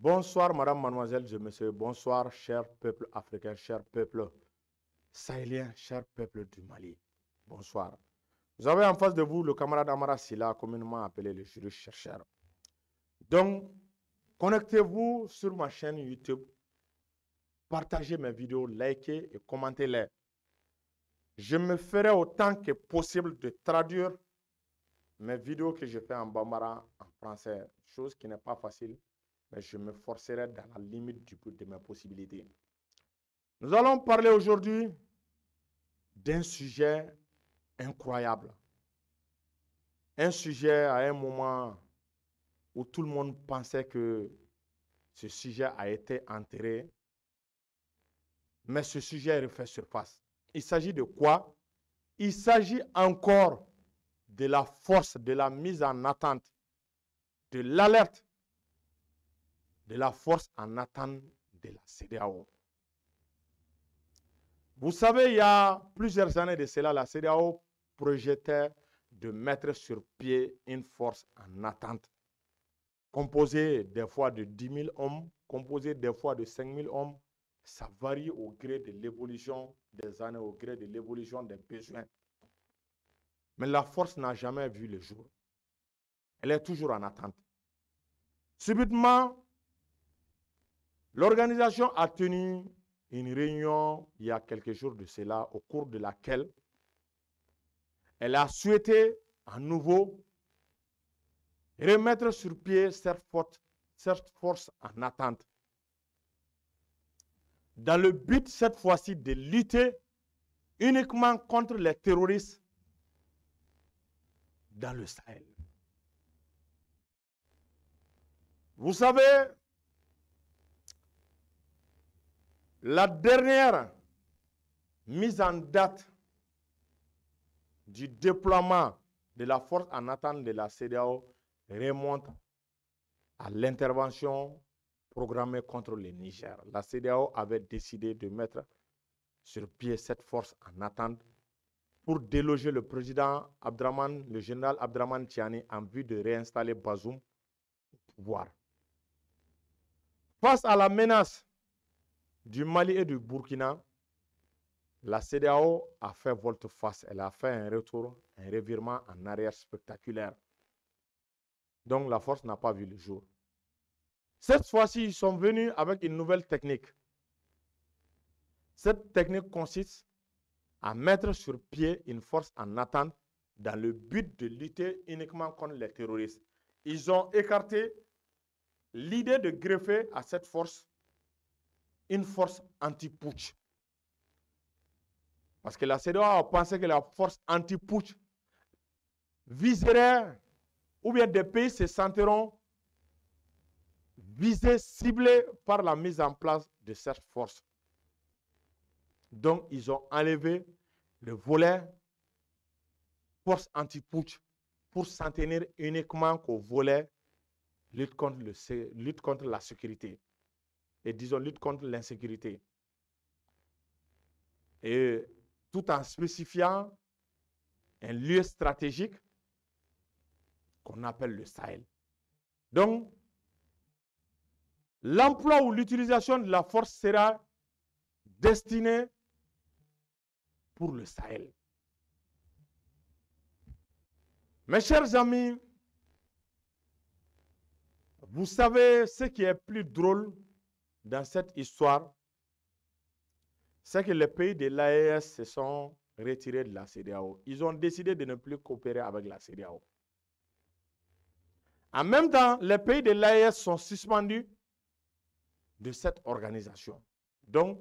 Bonsoir, madame, mademoiselle, messieurs. Bonsoir, cher peuple africain, cher peuple sahélien, cher peuple du Mali. Bonsoir. Vous avez en face de vous le camarade Amara Silla, communément appelé le juriste chercheur. Donc, connectez-vous sur ma chaîne YouTube, partagez mes vidéos, likez et commentez-les. Je me ferai autant que possible de traduire mes vidéos que je fais en bambara en français, chose qui n'est pas facile, mais je me forcerai dans la limite de mes possibilités. Nous allons parler aujourd'hui d'un sujet incroyable. Un sujet à un moment où tout le monde pensait que ce sujet a été enterré, mais ce sujet refait surface. Il s'agit de quoi? Il s'agit encore de la force, de la mise en attente, de l'alerte, de la force en attente de la CEDEAO. Vous savez, il y a plusieurs années de cela, la CEDEAO projetait de mettre sur pied une force en attente, composée des fois de 10 000 hommes, composée des fois de 5 000 hommes. Ça varie au gré de l'évolution des années, au gré de l'évolution des besoins. Mais la force n'a jamais vu le jour. Elle est toujours en attente. Subitement, l'organisation a tenu une réunion il y a quelques jours de cela, au cours de laquelle elle a souhaité à nouveau remettre sur pied cette force en attente, dans le but cette fois-ci de lutter uniquement contre les terroristes dans le Sahel. Vous savez, la dernière mise en date du déploiement de la force en attente de la CEDEAO remonte à l'intervention programmée contre le Niger. La CEDEAO avait décidé de mettre sur pied cette force en attente pour déloger le président Abdraman, le général Abdraman Tiani, en vue de réinstaller Bazoum au pouvoir. Face à la menace du Mali et du Burkina, la CEDEAO a fait volte-face. Elle a fait un retour, un revirement en arrière spectaculaire. Donc la force n'a pas vu le jour. Cette fois-ci, ils sont venus avec une nouvelle technique. Cette technique consiste à mettre sur pied une force en attente dans le but de lutter uniquement contre les terroristes. Ils ont écarté l'idée de greffer à cette force une force anti-putsch. Parce que la CEDEAO a pensé que la force anti-putsch viserait, ou bien des pays se sentiront visés, ciblés par la mise en place de cette force. Donc, ils ont enlevé le volet force anti-putsch pour s'en tenir uniquement qu'au volet lutte contre la sécurité. Et disons lutte contre l'insécurité. Et tout en spécifiant un lieu stratégique qu'on appelle le Sahel. Donc, l'emploi ou l'utilisation de la force sera destinée pour le Sahel. Mes chers amis, vous savez ce qui est plus drôle dans cette histoire, c'est que les pays de l'AES se sont retirés de la CEDEAO. Ils ont décidé de ne plus coopérer avec la CEDEAO. En même temps, les pays de l'AES sont suspendus de cette organisation. Donc,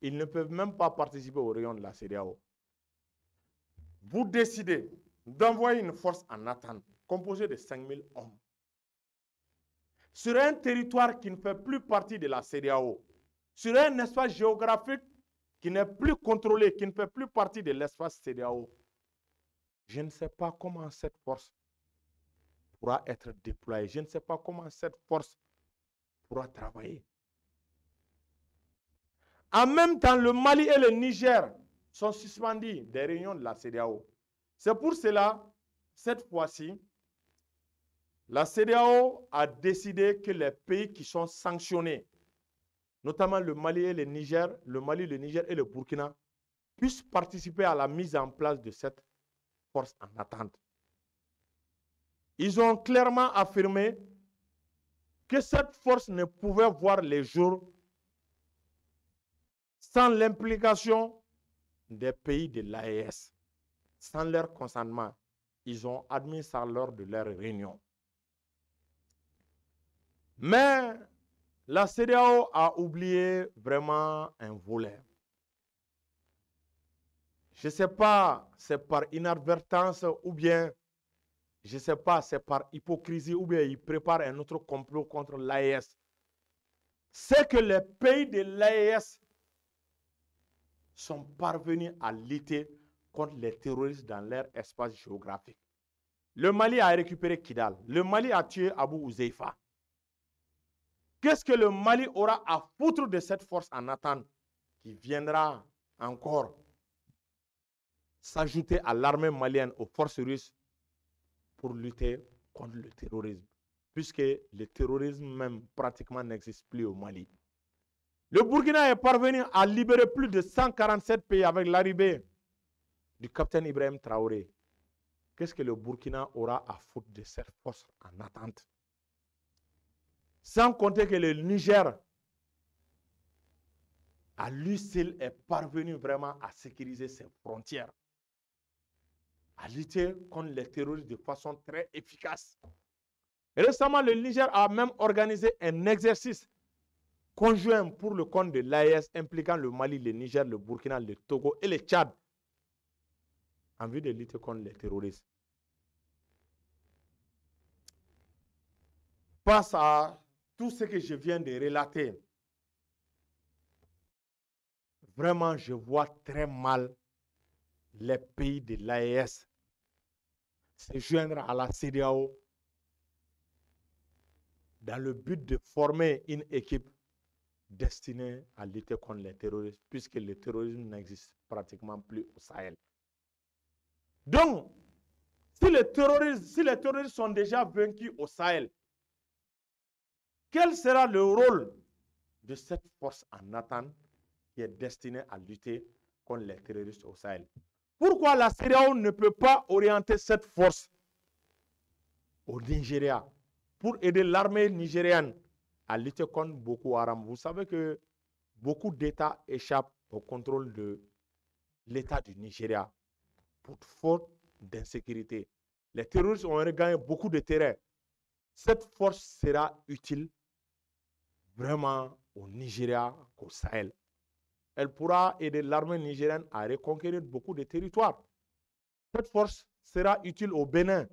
ils ne peuvent même pas participer au rayon de la CEDEAO. Vous décidez d'envoyer une force en attente composée de 5 000 hommes sur un territoire qui ne fait plus partie de la CEDEAO, sur un espace géographique qui n'est plus contrôlé, qui ne fait plus partie de l'espace CEDEAO. Je ne sais pas comment cette force pourra être déployée. Je ne sais pas comment cette force pourra travailler. En même temps, le Mali et le Niger sont suspendus des réunions de la CEDEAO. C'est pour cela, cette fois-ci, la CEDEAO a décidé que les pays qui sont sanctionnés, notamment le Mali et le Niger, et le Burkina, puissent participer à la mise en place de cette force en attente. Ils ont clairement affirmé que cette force ne pouvait voir les jours sans l'implication des pays de l'AES, sans leur consentement. Ils ont admis ça lors de leur réunion. Mais la CEDEAO a oublié vraiment un volet. Je ne sais pas, c'est par inadvertance ou bien, je ne sais pas, c'est par hypocrisie ou bien ils préparent un autre complot contre l'AES. C'est que les pays de l'AES sont parvenus à lutter contre les terroristes dans leur espace géographique. Le Mali a récupéré Kidal. Le Mali a tué Abu Ouzeifa. Qu'est-ce que le Mali aura à foutre de cette force en attente qui viendra encore s'ajouter à l'armée malienne, aux forces russes, pour lutter contre le terrorisme, puisque le terrorisme même pratiquement n'existe plus au Mali. Le Burkina est parvenu à libérer plus de 147 pays avec l'arrivée du capitaine Ibrahim Traoré. Qu'est-ce que le Burkina aura à foutre de cette force en attente? Sans compter que le Niger, à lui seul, est parvenu vraiment à sécuriser ses frontières, à lutter contre les terroristes de façon très efficace. Et récemment, le Niger a même organisé un exercice conjoint pour le compte de l'AES impliquant le Mali, le Niger, le Burkina, le Togo et le Tchad en vue de lutter contre les terroristes. Face à tout ce que je viens de relater, vraiment, je vois très mal les pays de l'AES se joindre à la CEDEAO dans le but de former une équipe destinée à lutter contre les terroristes, puisque le terrorisme n'existe pratiquement plus au Sahel. Donc, si les terroristes sont déjà vaincus au Sahel, quel sera le rôle de cette force en attente qui est destinée à lutter contre les terroristes au Sahel? Pourquoi la CEDEAO ne peut pas orienter cette force au Nigeria pour aider l'armée nigérienne à lutter contre Boko Haram? Vous savez que beaucoup d'États échappent au contrôle de l'État du Nigeria pour faute d'insécurité. Les terroristes ont regagné beaucoup de terrain. Cette force sera utile vraiment au Nigeria, au Sahel. Elle pourra aider l'armée nigérienne à reconquérir beaucoup de territoires. Cette force sera utile au Bénin,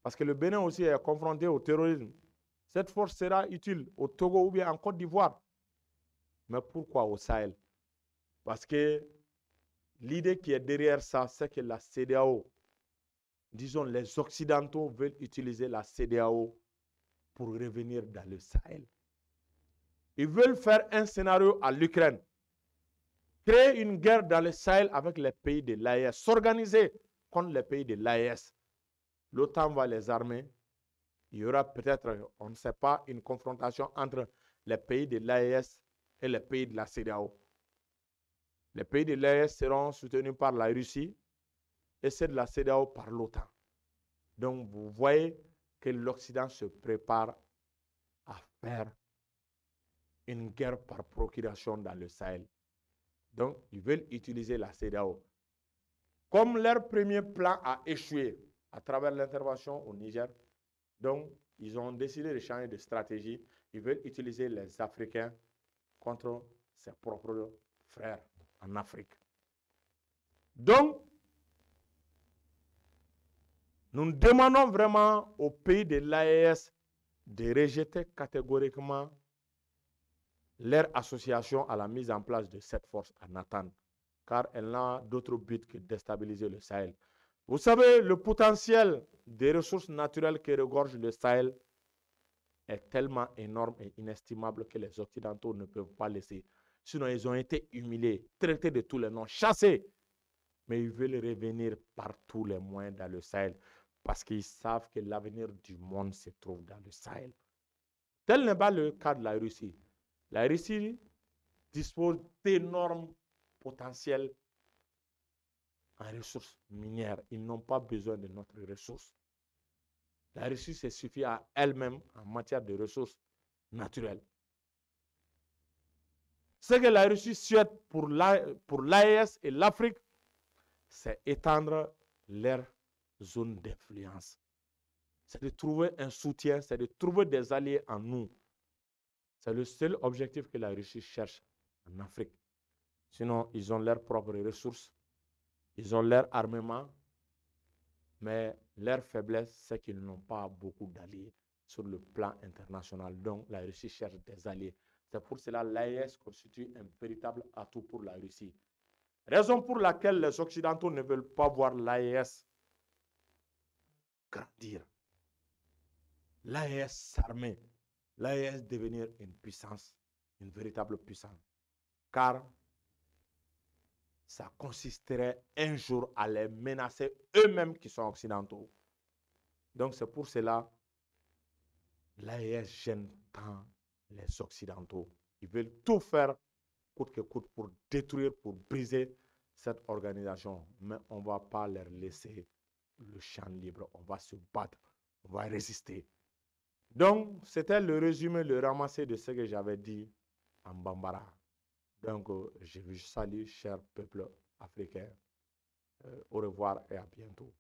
parce que le Bénin aussi est confronté au terrorisme. Cette force sera utile au Togo ou bien en Côte d'Ivoire. Mais pourquoi au Sahel? Parce que l'idée qui est derrière ça, c'est que la CEDEAO, disons les Occidentaux veulent utiliser la CEDEAO pour revenir dans le Sahel. Ils veulent faire un scénario à l'Ukraine, créer une guerre dans le Sahel avec les pays de l'AES, s'organiser contre les pays de l'AES. L'OTAN va les armer. Il y aura peut-être, on ne sait pas, une confrontation entre les pays de l'AES et les pays de la CEDEAO. Les pays de l'AES seront soutenus par la Russie et ceux de la CEDEAO par l'OTAN. Donc, vous voyez que l'Occident se prépare à faire une guerre par procuration dans le Sahel. Donc, ils veulent utiliser la CEDEAO. Comme leur premier plan a échoué à travers l'intervention au Niger, donc, ils ont décidé de changer de stratégie. Ils veulent utiliser les Africains contre ses propres frères en Afrique. Donc, nous demandons vraiment aux pays de l'AES de rejeter catégoriquement leur association à la mise en place de cette force en attente, car elle n'a d'autre but que de déstabiliser le Sahel. Vous savez, le potentiel des ressources naturelles que regorge le Sahel est tellement énorme et inestimable que les Occidentaux ne peuvent pas laisser. Sinon, ils ont été humiliés, traités de tous les noms, chassés. Mais ils veulent revenir par tous les moyens dans le Sahel. Parce qu'ils savent que l'avenir du monde se trouve dans le Sahel. Tel n'est pas le cas de la Russie. La Russie dispose d'énormes potentiels en ressources minières. Ils n'ont pas besoin de notre ressource. La Russie se suffit à elle-même en matière de ressources naturelles. Ce que la Russie souhaite pour l'AES et l'Afrique, c'est étendre leur zone d'influence. C'est de trouver un soutien, c'est de trouver des alliés en nous. C'est le seul objectif que la Russie cherche en Afrique. Sinon, ils ont leurs propres ressources, ils ont leur armement, mais leur faiblesse, c'est qu'ils n'ont pas beaucoup d'alliés sur le plan international. Donc, la Russie cherche des alliés. C'est pour cela que l'AES constitue un véritable atout pour la Russie. Raison pour laquelle les Occidentaux ne veulent pas voir l'AES grandir. L'AES s'armer, l'AES devenir une puissance, une véritable puissance. Car ça consisterait un jour à les menacer eux-mêmes qui sont occidentaux. Donc c'est pour cela que l'AES gêne tant les occidentaux. Ils veulent tout faire coûte que coûte pour détruire, pour briser cette organisation. Mais on ne va pas leur laisser le champ libre. On va se battre, on va résister. Donc, c'était le résumé, le ramassé de ce que j'avais dit en Bambara. Donc, je vous salue, chers peuples africains. Au revoir et à bientôt.